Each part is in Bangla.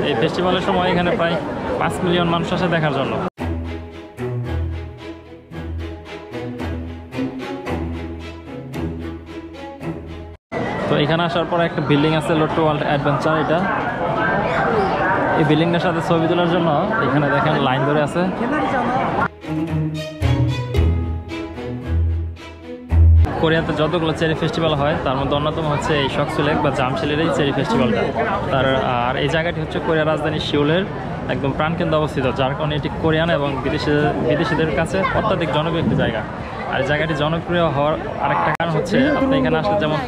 এই ফেস্টিভ্যালের সময় এখানে প্রায় 5 মিলিয়ন মানুষ আসে দেখার জন্য। তো এখানে আসার পর একটা বিল্ডিং আছে লোট্টো ওয়ার্ল্ড অ্যাডভেঞ্চার। এটা এই বিল্ডিংটার সাথে ছবি তোলার জন্য এখানে দেখেন লাইন ধরে আছে। কোরিয়াতে যতগুলো চেরি ফেস্টিভ্যাল হয় তার মধ্যে অন্যতম হচ্ছে এই সকসুলেক বা জামশেলের এই চেরি ফেস্টিভ্যালটা। আর এই জায়গাটি হচ্ছে কোরিয়ার রাজধানী সিউলের একদম প্রাণকেন্দ্রে অবস্থিত, যার কারণে এটি কোরিয়ান এবং বিদেশিদের কাছে অত্যাধিক জনপ্রিয় একটি জায়গা। আর এই জায়গাটি জনপ্রিয় হওয়ার আরেকটা কারণ হচ্ছে আপনি এখানে আসলে যেমন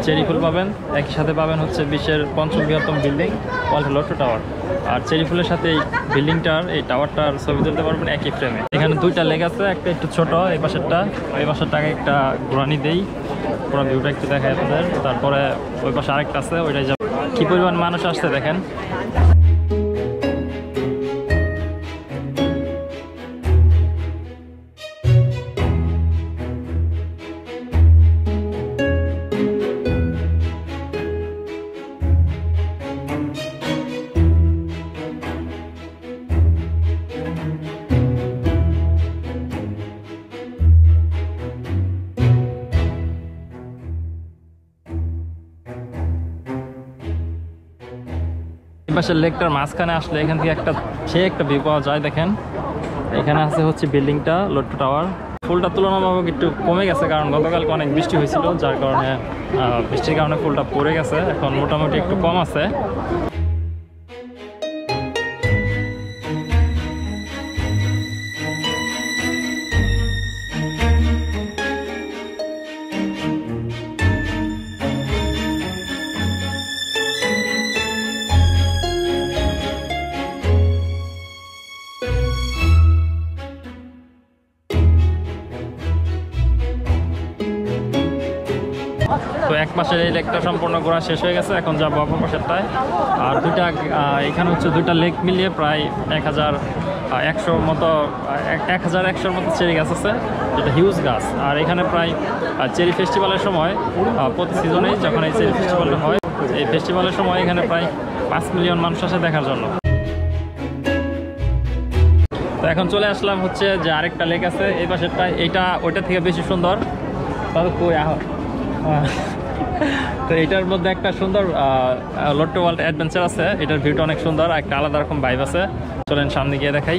চেরি ফুল পাবেন, একই সাথে পাবেন হচ্ছে বিশ্বের 5ম বৃহত্তম বিল্ডিং ওয়ার্ল্ড লোট্টো টাওয়ার। আর চেরি ফুলের সাথে এই বিল্ডিংটার এই টাওয়ারটার ছবি তুলতে পারবেন একই ফ্রেমে। এখানে দুইটা লেক আছে, একটা একটু ছোট এই পাশেরটা, ওই পাশেরটাকে একটা ঘোরানি দেই, পুরো ভিউটা একটু দেখায় আপনাদের। তারপরে ওই পাশে আরেকটা আছে, ওইটাই যাব। কি পরিমাণ মানুষ আসছে দেখেন। পাশের লেকটার মাঝখানে আসলে এখান থেকে একটা ভিউ পাওয়া যায়। দেখেন এখানে আছে হচ্ছে বিল্ডিংটা লোট্টো টাওয়ার। ফুলটা তুলনামূলক একটু কমে গেছে, কারণ গতকালকে অনেক বৃষ্টি হয়েছিল, যার কারণে বৃষ্টির কারণে ফুলটা পড়ে গেছে। এখন মোটামুটি একটু কম আছে। তো এক পাশের এই লেকটা সম্পূর্ণ ঘোরা শেষ হয়ে গেছে, এখন যাবো অপর পাশেরটায়। আর এখানে হচ্ছে দুইটা লেক মিলিয়ে প্রায় 1100 মতো চেরি গাছ আছে, যেটা হিউজ গাছ। আর এখানে প্রায় চেরি ফেস্টিভ্যালের সময় প্রতি সিজনেই যখন এই চেরি ফেস্টিভ্যালটা হয়, এই ফেস্টিভ্যালের সময় এখানে প্রায় 5 মিলিয়ন মানুষ আসে দেখার জন্য। তো এখন চলে আসলাম হচ্ছে যে আরেকটা লেক আছে এই পাশেরটায়, ওইটা থেকে বেশি সুন্দর। তো এটার মধ্যে একটা সুন্দর লোট্টো ওয়ার্ল্ড অ্যাডভেঞ্চার আছে, এটার ভিউটা অনেক সুন্দর, একটা আলাদা রকম ভাইব আছে। চলেন সামনে গিয়ে দেখাই।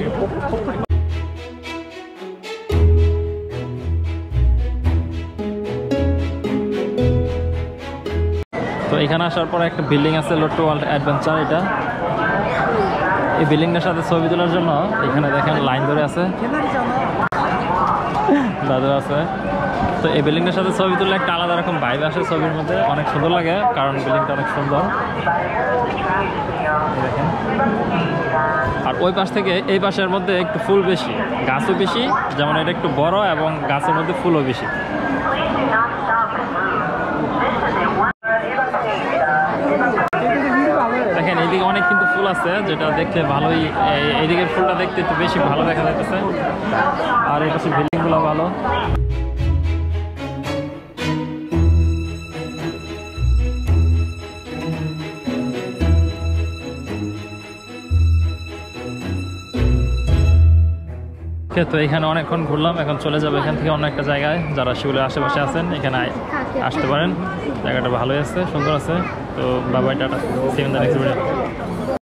তো এখানে আসার পর একটা বিল্ডিং আছে লোট্টো ওয়ার্ল্ড অ্যাডভেঞ্চার। এটা এই বিল্ডিংটার সাথে ছবি তোলার জন্য এখানে দেখেন লাইন ধরে আছে, দাদু আছে। তো এই বিল্ডিংটার সাথে ছবি তুললে একটা আলাদা রকম ভাইব আসে ছবির মধ্যে, অনেক সুন্দর লাগে, কারণ বিল্ডিংটা অনেক সুন্দর। দেখেন আর ওই পাশ থেকে এই পাশের মধ্যে একটু ফুল বেশি, গাছও বেশি, যেমন এটা একটু বড় এবং গাছের মধ্যে ফুলও বেশি। দেখেন এইদিকে অনেক কিন্তু ফুল আছে, যেটা দেখতে ভালোই, এইদিকের ফুলটা দেখতে একটু বেশি ভালো দেখা যাচ্ছে। আর এই পাশে বিল্ডিংগুলো ভালো। তো এখানে অনেকক্ষণ ঘুরলাম, এখন চলে যাবো এখান থেকে অন্য একটা জায়গায়। যারা শিউলের আশেপাশে আছেন এখানে আসতে পারেন, জায়গাটা ভালোই আছে, সুন্দর আছে। তো Babai tata, see you in the next video.